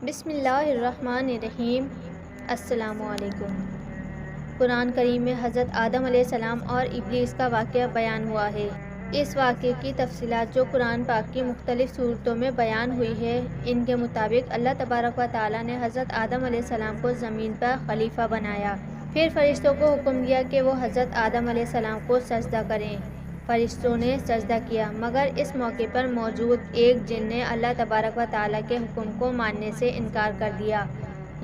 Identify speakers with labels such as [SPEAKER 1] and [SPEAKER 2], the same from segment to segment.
[SPEAKER 1] بسم اللہ الرحمن الرحیم۔ السلام علیکم۔ قرآن کریم میں حضرت آدم علیہ السلام اور ابلیس کا واقعہ بیان ہوا ہے۔ اس واقعے کی تفصیلات جو قرآن پاک کی مختلف صورتوں میں بیان ہوئی ہے، ان کے مطابق اللہ تبارک و تعالیٰ نے حضرت آدم علیہ السلام کو زمین پر خلیفہ بنایا۔ پھر فرشتوں کو حکم دیا کہ وہ حضرت آدم علیہ السلام کو سجدہ کریں۔ فرشتوں نے سجدہ کیا، مگر اس موقع پر موجود ایک جن نے اللہ تبارک و تعالیٰ کے حکم کو ماننے سے انکار کر دیا۔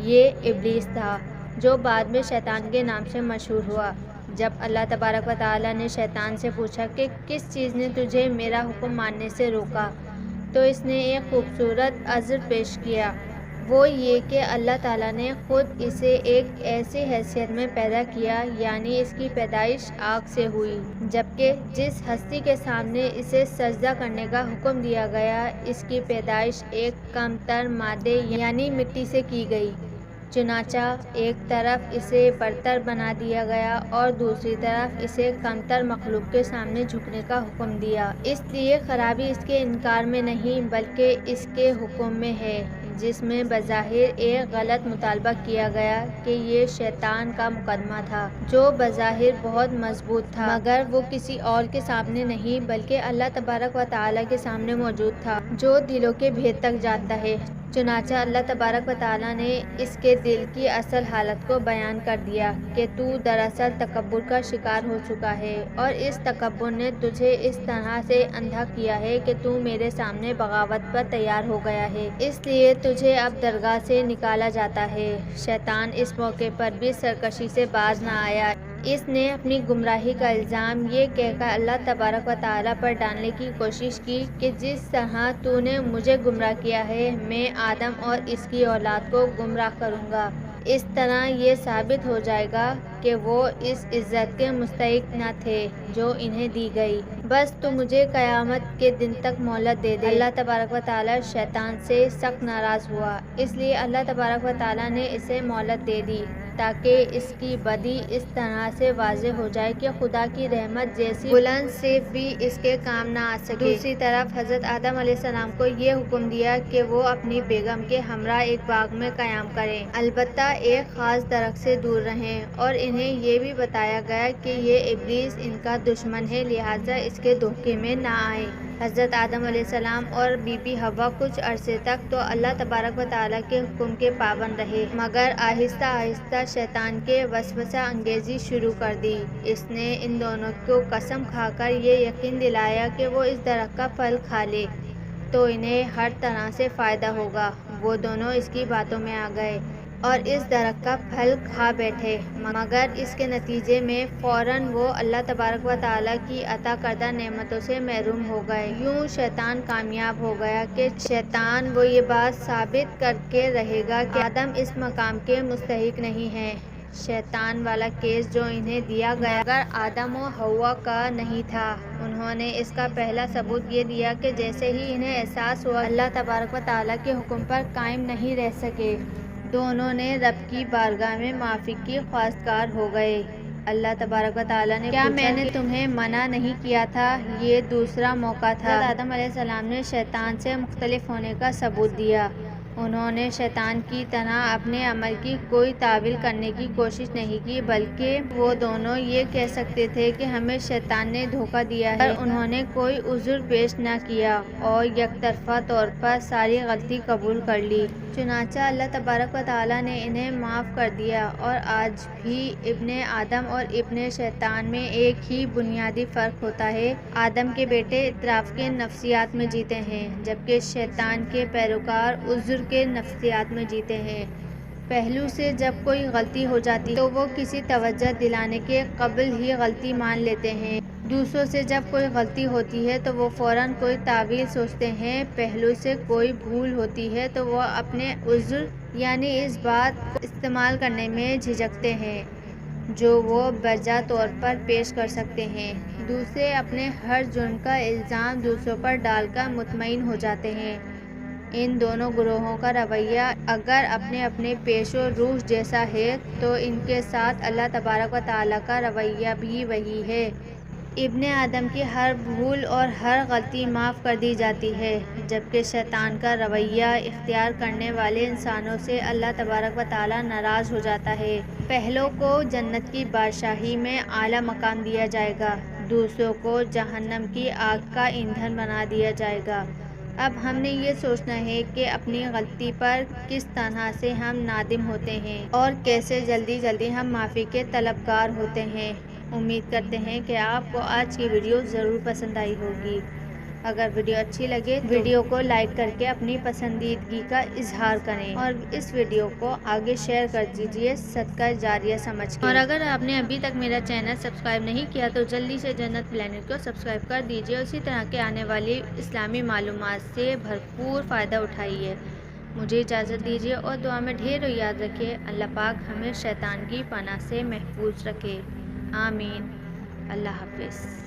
[SPEAKER 1] یہ ابلیس تھا، جو بعد میں شیطان کے نام سے مشہور ہوا۔ جب اللہ تبارک و تعالیٰ نے شیطان سے پوچھا کہ کس چیز نے تجھے میرا حکم ماننے سے روکا، تو اس نے ایک خوبصورت عذر پیش کیا۔ وہ یہ کہ اللہ تعالیٰ نے خود اسے ایک ایسی حیثیت میں پیدا کیا، یعنی اس کی پیدائش آگ سے ہوئی، جبکہ جس ہستی کے سامنے اسے سجدہ کرنے کا حکم دیا گیا، اس کی پیدائش ایک کم تر مادے یعنی مٹی سے کی گئی۔ چنانچہ ایک طرف اسے برتر بنا دیا گیا اور دوسری طرف اسے کم تر مخلوق کے سامنے جھکنے کا حکم دیا۔ اس لیے خرابی اس کے انکار میں نہیں بلکہ اس کے حکم میں ہے، جس میں بظاہر ایک غلط مطالبہ کیا گیا کہ یہ شیطان کا مقدمہ تھا، جو بظاہر بہت مضبوط تھا، مگر وہ کسی اور کے سامنے نہیں بلکہ اللہ تبارک و تعالیٰ کے سامنے موجود تھا، جو دلوں کے بھید تک جانتا ہے۔ چنانچہ اللہ تبارک و تعالیٰ نے اس کے دل کی اصل حالت کو بیان کر دیا کہ تو دراصل تکبر کا شکار ہو چکا ہے، اور اس تکبر نے تجھے اس طرح سے اندھا کیا ہے کہ تو میرے سامنے بغاوت پر تیار ہو گیا ہے، اس لیے تجھے اب درگاہ سے نکالا جاتا ہے۔ شیطان اس موقع پر بھی سرکشی سے باز نہ آیا۔ اس نے اپنی گمراہی کا الزام یہ کہہ کر اللہ تبارک و تعالیٰ پر ڈالنے کی کوشش کی کہ جس طرح تو نے مجھے گمراہ کیا ہے، میں آدم اور اس کی اولاد کو گمراہ کروں گا۔ اس طرح یہ ثابت ہو جائے گا کہ وہ اس عزت کے مستحق نہ تھے جو انہیں دی گئی۔ بس تو مجھے قیامت کے دن تک مہلت دے دے۔ اللہ تبارک و تعالیٰ شیطان سے سخت ناراض ہوا، اس لیے اللہ تبارک و تعالیٰ نے اسے مہلت دے دی تاکہ اس کی بدی اس طرح سے واضح ہو جائے کہ خدا کی رحمت جیسی بلند صف بھی اس کے کام نہ آ سکے۔ دوسری طرف حضرت آدم علیہ السلام کو یہ حکم دیا کہ وہ اپنی بیگم کے ہمراہ ایک باغ میں قیام کریں، البتہ ایک خاص درخت سے دور رہیں، اور انہیں یہ بھی بتایا گیا کہ یہ ابلیس ان کا دشمن ہے، لہٰذا اس کے دھوکے میں نہ آئیں۔ حضرت آدم علیہ السلام اور بی بی حوا کچھ عرصے تک تو اللہ تبارک و تعالیٰ کے حکم کے پابند رہے، مگر آہستہ آہستہ شیطان کے وسوسہ انگیزی شروع کر دی۔ اس نے ان دونوں کو قسم کھا کر یہ یقین دلایا کہ وہ اس درخت کا پھل کھا لے تو انہیں ہر طرح سے فائدہ ہوگا۔ وہ دونوں اس کی باتوں میں آ گئے اور اس درخت کا پھل کھا بیٹھے، مگر اس کے نتیجے میں فوراً وہ اللہ تبارک و تعالیٰ کی عطا کردہ نعمتوں سے محروم ہو گئے۔ یوں شیطان کامیاب ہو گیا کہ شیطان وہ یہ بات ثابت کر کے رہے گا کہ آدم اس مقام کے مستحق نہیں ہیں۔ شیطان والا کیس جو انہیں دیا گیا مگر آدم و حوا کا نہیں تھا۔ انہوں نے اس کا پہلا ثبوت یہ دیا کہ جیسے ہی انہیں احساس ہوا اللہ تبارک و تعالیٰ کے حکم پر قائم نہیں رہ سکے، دونوں نے رب کی بارگاہ میں معافی کی خواستگار ہو گئے۔ اللہ تبارک و تعالیٰ نے کیا میں نے تمہیں منع نہیں کیا تھا؟ یہ دوسرا موقع تھا۔ حضرت آدم علیہ السلام نے شیطان سے مختلف ہونے کا ثبوت دیا۔ انہوں نے شیطان کی طرح اپنے عمل کی کوئی تعویل کرنے کی کوشش نہیں کی، بلکہ وہ دونوں یہ کہہ سکتے تھے کہ ہمیں شیطان نے دھوکہ دیا ہے، پر انہوں نے کوئی عذر پیش نہ کیا اور یک طرفہ طور پر ساری غلطی قبول کر لی۔ چنانچہ اللہ تبارک و تعالیٰ نے انہیں معاف کر دیا، اور آج بھی ابن آدم اور ابن شیطان میں ایک ہی بنیادی فرق ہوتا ہے۔ آدم کے بیٹے اطراف کے نفسیات میں جیتے ہیں، جبکہ شیطان کے پیروکار عذر کے نفسیات میں جیتے ہیں۔ پہلو سے جب کوئی غلطی ہو جاتی ہے تو وہ کسی توجہ دلانے کے قبل ہی غلطی مان لیتے ہیں، دوسروں سے جب کوئی غلطی ہوتی ہے تو وہ فوراً کوئی تعویل سوچتے ہیں، پہلو سے کوئی بھول ہوتی ہے تو وہ اپنے عذر یعنی اس بات کو استعمال کرنے میں جھجکتے ہیں جو وہ برجا طور پر پیش کر سکتے ہیں۔ دوسرے اپنے ہر جرم کا الزام دوسروں پر ڈال کر مطمئن ہو جاتے ہیں۔ ان دونوں گروہوں کا رویہ اگر اپنے اپنے پیش و روش جیسا ہے تو ان کے ساتھ اللہ تبارک و تعالیٰ کا رویہ بھی وہی ہے۔ ابن آدم کی ہر بھول اور ہر غلطی معاف کر دی جاتی ہے، جبکہ شیطان کا رویہ اختیار کرنے والے انسانوں سے اللہ تبارک و تعالیٰ ناراض ہو جاتا ہے۔ پہلوں کو جنت کی بادشاہی میں اعلیٰ مقام دیا جائے گا، دوسروں کو جہنم کی آگ کا ایندھن بنا دیا جائے گا۔ اب ہم نے یہ سوچنا ہے کہ اپنی غلطی پر کس طرح سے ہم نادم ہوتے ہیں اور کیسے جلدی جلدی ہم معافی کے طلبگار ہوتے ہیں۔ امید کرتے ہیں کہ آپ کو آج کی ویڈیو ضرور پسند آئی ہوگی۔ اگر ویڈیو اچھی لگے تو ویڈیو کو لائک کر کے اپنی پسندیدگی کا اظہار کریں اور اس ویڈیو کو آگے شیئر کر دیجیے صدقہ جاریہ سمجھ کے۔ اور اگر آپ نے ابھی تک میرا چینل سبسکرائب نہیں کیا تو جلدی سے جنت پلانٹ کو سبسکرائب کر دیجیے، اسی طرح کے آنے والی اسلامی معلومات سے بھرپور فائدہ اٹھائیے۔ مجھے اجازت دیجیے اور دعا میں ڈھیر یاد رکھیے۔ اللہ پاک ہمیں شیطان کی پناہ سے محفوظ رکھے، آمین۔ اللہ حافظ۔